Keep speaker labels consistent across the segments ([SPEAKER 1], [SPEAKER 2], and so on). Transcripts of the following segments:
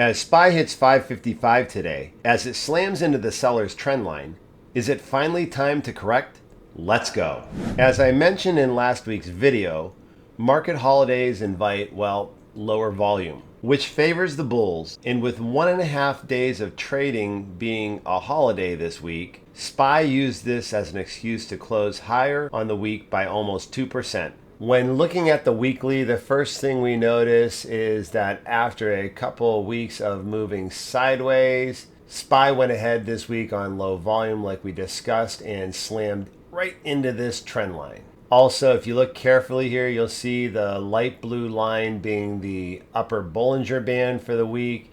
[SPEAKER 1] As SPY hits 555 today, as it slams into the seller's trend line, is it finally time to correct? Let's go. As I mentioned in last week's video, market holidays invite, well, lower volume, which favors the bulls. And with 1.5 days of trading being a holiday this week, SPY used this as an excuse to close higher on the week by almost 2%. When looking at the weekly, the first thing we notice is that after a couple of weeks of moving sideways, SPY went ahead this week on low volume like we discussed and slammed right into this trend line. Also, if you look carefully here, you'll see the light blue line being the upper Bollinger Band for the week,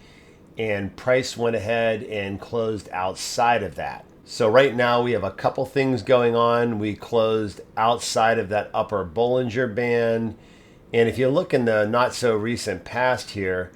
[SPEAKER 1] and price went ahead and closed outside of that. So right now we have a couple things going on. We closed outside of that upper Bollinger Band. And if you look in the not so recent past here,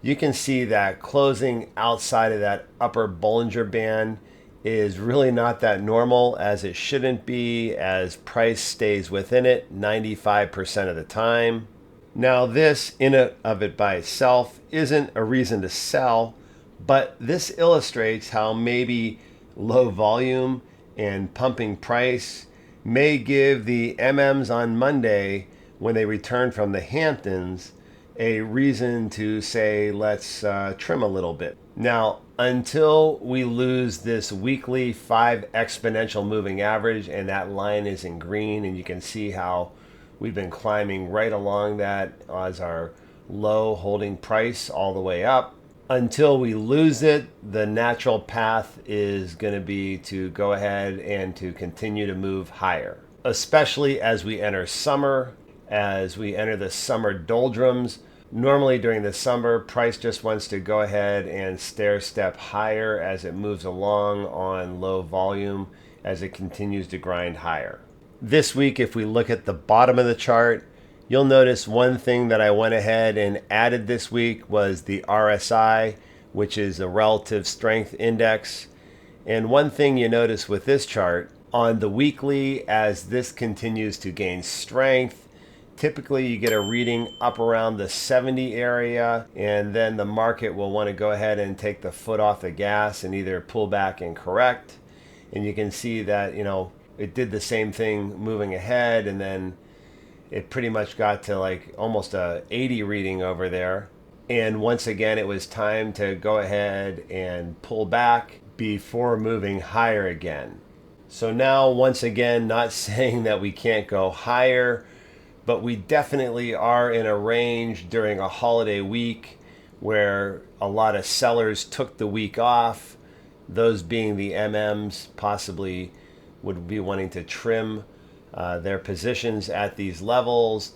[SPEAKER 1] you can see that closing outside of that upper Bollinger Band is really not that normal, as it shouldn't be, as price stays within it 95% of the time. Now this in and of it by itself isn't a reason to sell, but this illustrates how maybe low volume and pumping price may give the MMs on Monday, when they return from the Hamptons, a reason to say let's trim a little bit. Now, until we lose this weekly 5 exponential moving average, and that line is in green, and you can see how we've been climbing right along that as our low holding price all the way up. Until we lose it, the natural path is going to be to go ahead and to continue to move higher, especially as we enter summer, as we enter the summer doldrums. Normally during the summer, price just wants to go ahead and stair step higher as it moves along on low volume, as it continues to grind higher. This week, if we look at the bottom of the chart, you'll notice one thing that I went ahead and added this week was the RSI, which is a relative strength index. And one thing you notice with this chart, on the weekly, as this continues to gain strength, typically you get a reading up around the 70 area, and then the market will want to go ahead and take the foot off the gas and either pull back and correct. And you can see that, it did the same thing moving ahead, and then it pretty much got to like almost a 80 reading over there. And once again, it was time to go ahead and pull back before moving higher again. So now, once again, not saying that we can't go higher, but we definitely are in a range during a holiday week where a lot of sellers took the week off. Those being the MMs possibly would be wanting to trim their positions at these levels.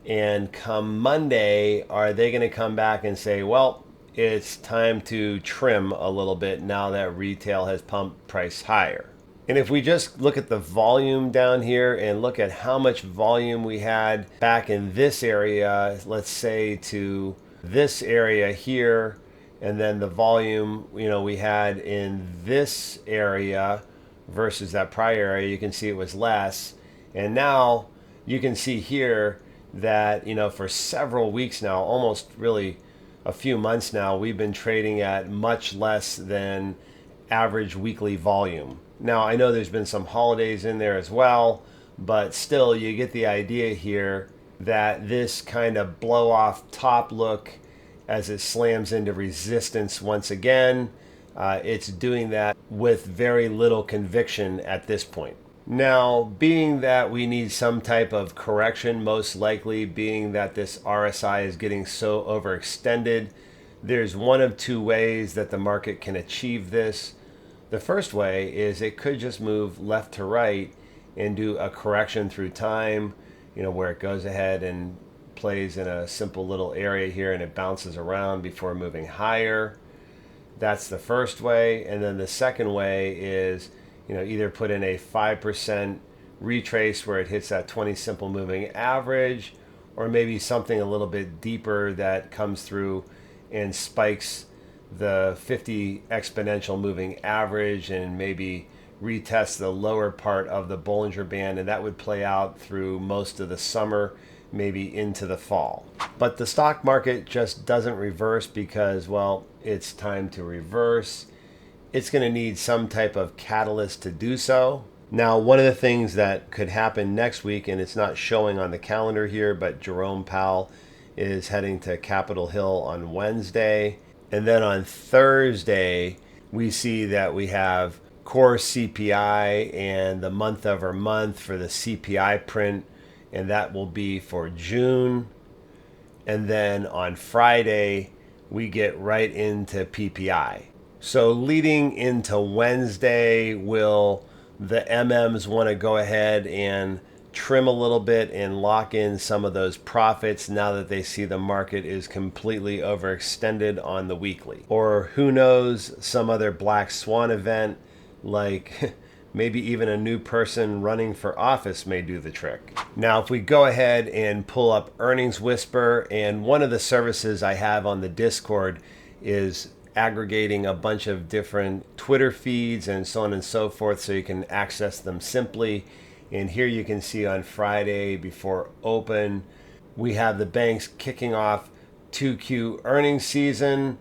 [SPEAKER 1] And come Monday, are they going to come back and say, well, it's time to trim a little bit now that retail has pumped price higher? And if we just look at the volume down here and look at how much volume we had back in this area, let's say to this area here, and then the volume we had in this area versus that prior area, you can see it was less. And now you can see here that, for several weeks now, almost really a few months now, we've been trading at much less than average weekly volume. Now, I know there's been some holidays in there as well, but still you get the idea here that this kind of blow off top look as it slams into resistance once again, it's doing that with very little conviction at this point. Now, being that we need some type of correction, most likely being that this RSI is getting so overextended, there's one of two ways that the market can achieve this. The first way is it could just move left to right and do a correction through time, where it goes ahead and plays in a simple little area here and it bounces around before moving higher. That's the first way. And then the second way is either put in a 5% retrace where it hits that 20 simple moving average, or maybe something a little bit deeper that comes through and spikes the 50 exponential moving average and maybe retest the lower part of the Bollinger Band, and that would play out through most of the summer, maybe into the fall. But the stock market just doesn't reverse because, well, it's time to reverse. It's going to need some type of catalyst to do so. Now, one of the things that could happen next week, and it's not showing on the calendar here, but Jerome Powell is heading to Capitol Hill on Wednesday. And then on Thursday, we see that we have core CPI and the month-over-month for the CPI print, and that will be for June. And then on Friday, we get right into PPI. So leading into Wednesday, will the MMs want to go ahead and trim a little bit and lock in some of those profits now that they see the market is completely overextended on the weekly? Or who knows, some other black swan event, like maybe even a new person running for office may do the trick. Now, if we go ahead and pull up Earnings Whisper, and one of the services I have on the Discord is aggregating a bunch of different Twitter feeds and so on and so forth so you can access them simply. And here you can see on Friday before open, we have the banks kicking off 2Q earnings season,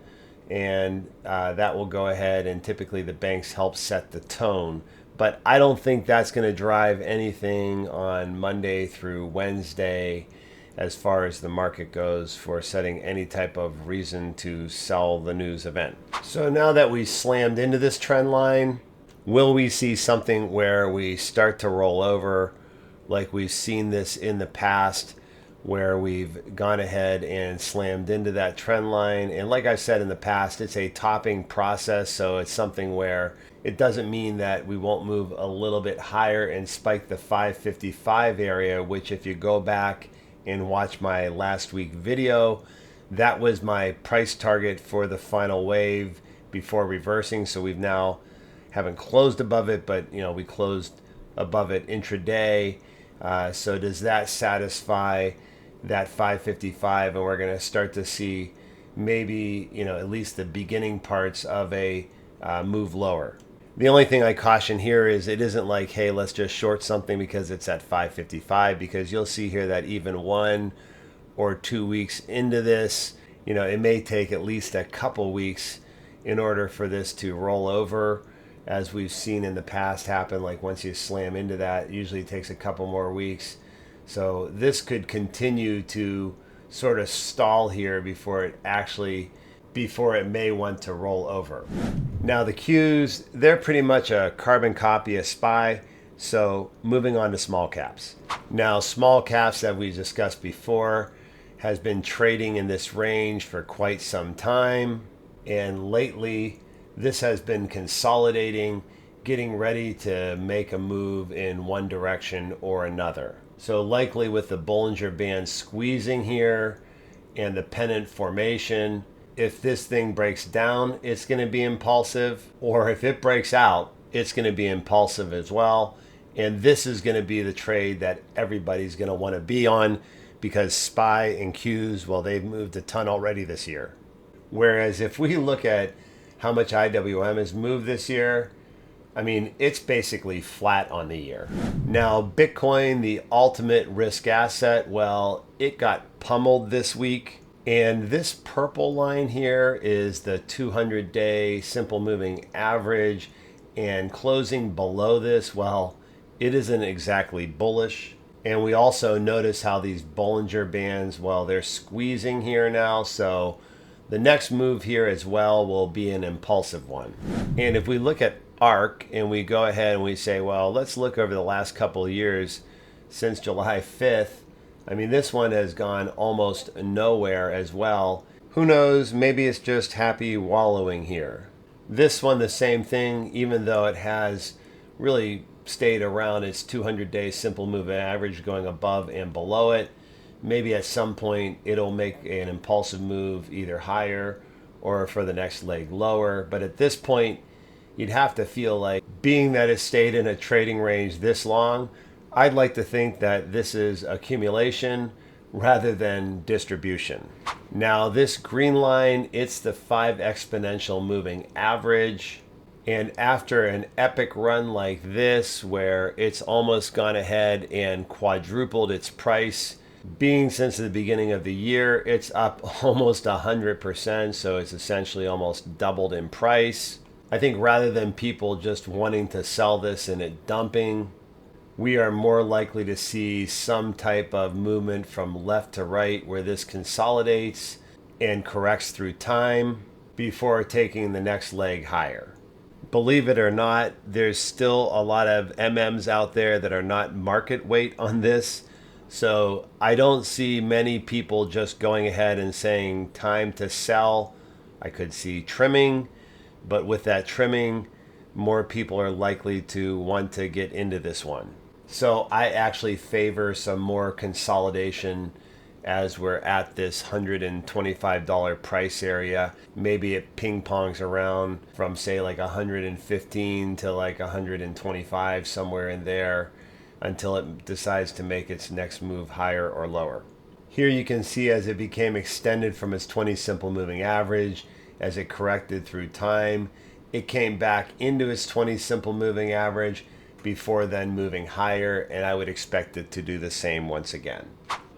[SPEAKER 1] and that will go ahead, and typically the banks help set the tone. But I don't think that's going to drive anything on Monday through Wednesday as far as the market goes for setting any type of reason to sell the news event. So now that we slammed into this trend line, will we see something where we start to roll over like we've seen this in the past, where we've gone ahead and slammed into that trend line? And like I said in the past, it's a topping process, so it's something where it doesn't mean that we won't move a little bit higher and spike the 555 area, which if you go back and watch my last week video, that was my price target for the final wave before reversing. So we've now haven't closed above it, but we closed above it intraday. So does that satisfy that 555? And we're going to start to see maybe at least the beginning parts of a move lower. The only thing I caution here is it isn't like, hey, let's just short something because it's at 555, because you'll see here that even 1 or 2 weeks into this, it may take at least a couple weeks in order for this to roll over, as we've seen in the past happen. Like once you slam into that, it usually takes a couple more weeks. So this could continue to sort of stall here before it may want to roll over. Now the Qs, they're pretty much a carbon copy of SPY. So moving on to small caps. Now small caps, that we discussed before, has been trading in this range for quite some time. And lately, this has been consolidating, getting ready to make a move in one direction or another. So likely with the Bollinger Band squeezing here and the pennant formation, if this thing breaks down, it's going to be impulsive, or if it breaks out, it's going to be impulsive as well. And this is going to be the trade that everybody's going to want to be on, because SPY and Qs, well, they've moved a ton already this year. Whereas if we look at how much IWM has moved this year, I mean, it's basically flat on the year. Now, Bitcoin, the ultimate risk asset, well, it got pummeled this week. And this purple line here is the 200-day simple moving average, and closing below this, well, it isn't exactly bullish. And we also notice how these Bollinger Bands, well, they're squeezing here now. So the next move here as well will be an impulsive one. And if we look at ARK and we go ahead and we say, well, let's look over the last couple of years since July 5th. I mean, this one has gone almost nowhere as well. Who knows? Maybe it's just happy wallowing here. This one, the same thing, even though it has really stayed around its 200-day simple moving average, going above and below it. Maybe at some point it'll make an impulsive move either higher or for the next leg lower. But at this point, you'd have to feel like, being that it stayed in a trading range this long, I'd like to think that this is accumulation rather than distribution. Now this green line, it's the 5 exponential moving average. And after an epic run like this, where it's almost gone ahead and quadrupled its price Being since the beginning of the year, it's up almost 100%, so it's essentially almost doubled in price. I think rather than people just wanting to sell this and it dumping, we are more likely to see some type of movement from left to right where this consolidates and corrects through time before taking the next leg higher. Believe it or not, there's still a lot of MMs out there that are not market weight on this. So I don't see many people just going ahead and saying time to sell. I could see trimming, but with that trimming, more people are likely to want to get into this one. So I actually favor some more consolidation as we're at this $125 price area. Maybe it ping pongs around from say like 115 to like 125, somewhere in there, until it decides to make its next move higher or lower. Here you can see as it became extended from its 20 simple moving average, as it corrected through time, it came back into its 20 simple moving average before then moving higher, and I would expect it to do the same once again.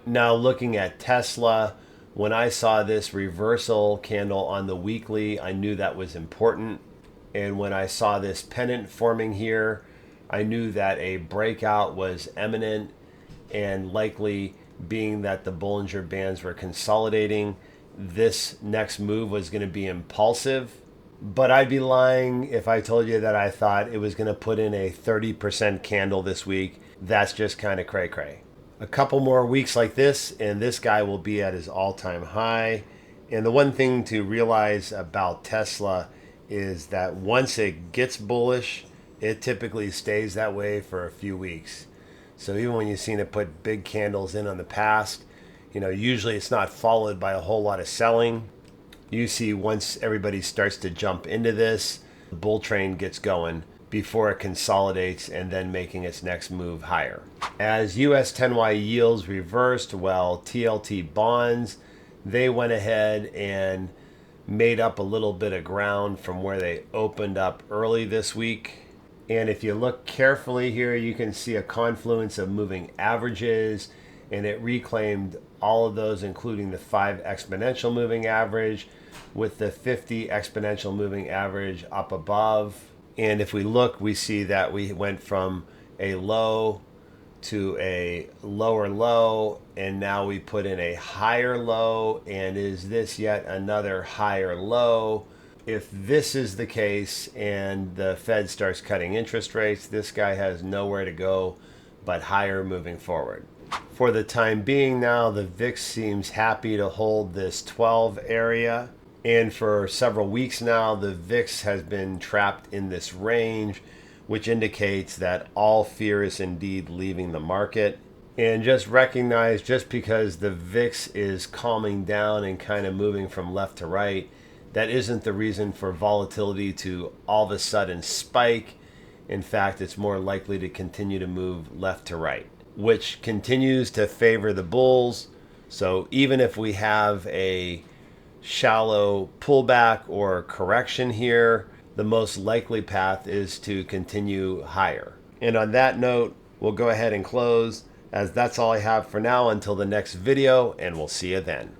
[SPEAKER 1] Now looking at Tesla, when I saw this reversal candle on the weekly, I knew that was important. And when I saw this pennant forming here, I knew that a breakout was imminent, and likely being that the Bollinger Bands were consolidating, this next move was going to be impulsive. But I'd be lying if I told you that I thought it was going to put in a 30% candle this week. That's just kind of cray-cray. A couple more weeks like this, and this guy will be at his all-time high. And the one thing to realize about Tesla is that once it gets bullish, it typically stays that way for a few weeks. So even when you've seen it put big candles in on the past, usually it's not followed by a whole lot of selling. You see once everybody starts to jump into this, the bull train gets going before it consolidates and then making its next move higher. As US 10Y yields reversed, TLT bonds, they went ahead and made up a little bit of ground from where they opened up early this week. And if you look carefully here, you can see a confluence of moving averages, and it reclaimed all of those, including the 5 exponential moving average with the 50 exponential moving average up above. And if we look, we see that we went from a low to a lower low, and now we put in a higher low. And is this yet another higher low? If this is the case and the Fed starts cutting interest rates, this guy has nowhere to go but higher moving forward. For the time being now, the VIX seems happy to hold this 12 area. And for several weeks now, the VIX has been trapped in this range, which indicates that all fear is indeed leaving the market. And just recognize, just because the VIX is calming down and kind of moving from left to right, that isn't the reason for volatility to all of a sudden spike. In fact, it's more likely to continue to move left to right, which continues to favor the bulls. So even if we have a shallow pullback or correction here, the most likely path is to continue higher. And on that note, we'll go ahead and close, as that's all I have for now until the next video, and we'll see you then.